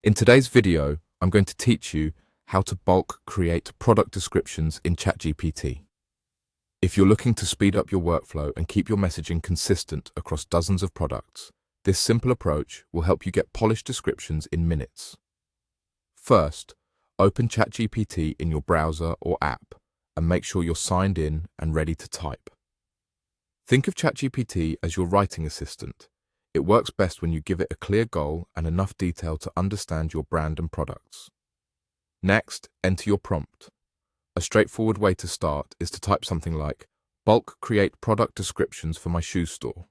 In today's video, I'm going to teach you how to bulk create product descriptions in ChatGPT. If you're looking to speed up your workflow and keep your messaging consistent across dozens of products, this simple approach will help you get polished descriptions in minutes. First, open ChatGPT in your browser or app and make sure you're signed in and ready to type. Think of ChatGPT as your writing assistant. It works best when you give it a clear goal and enough detail to understand your brand and products. Next, enter your prompt. A straightforward way to start is to type something like, "Bulk create product descriptions for my shoe store."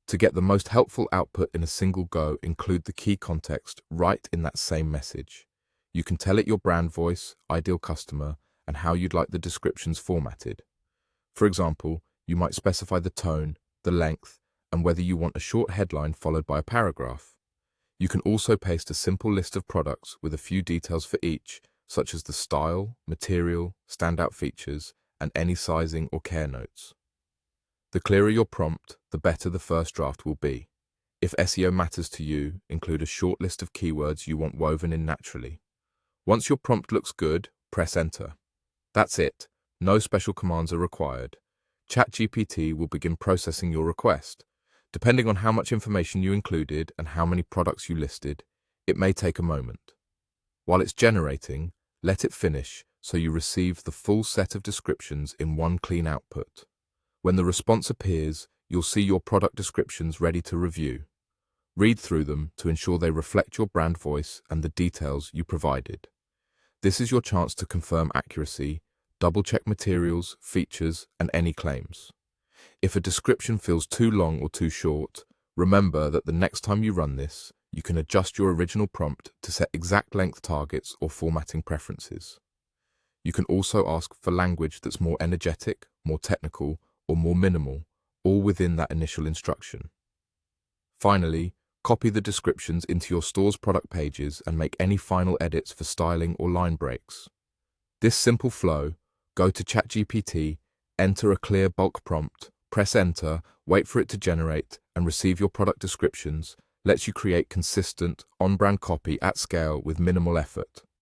To get the most helpful output in a single go, include the key context right in that same message. You can tell it your brand voice, ideal customer, and how you'd like the descriptions formatted. For example, you might specify the tone, the length, and whether you want a short headline followed by a paragraph. You can also paste a simple list of products with a few details for each, such as the style, material, standout features, and any sizing or care notes. The clearer your prompt, the better the first draft will be. If SEO matters to you, include a short list of keywords you want woven in naturally. Once your prompt looks good, press enter. That's it. No special commands are required. ChatGPT will begin processing your request. Depending on how much information you included and how many products you listed, it may take a moment. While it's generating, let it finish so you receive the full set of descriptions in one clean output. When the response appears, you'll see your product descriptions ready to review. Read through them to ensure they reflect your brand voice and the details you provided. This is your chance to confirm accuracy, double-check materials, features, and any claims. If a description feels too long or too short, remember that the next time you run this, you can adjust your original prompt to set exact length targets or formatting preferences. You can also ask for language that's more energetic, more technical, or more minimal, all within that initial instruction. Finally, copy the descriptions into your store's product pages and make any final edits for styling or line breaks. This simple flow, go to ChatGPT, enter a clear bulk prompt, press enter, wait for it to generate, and receive your product descriptions, lets you create consistent, on-brand copy at scale with minimal effort.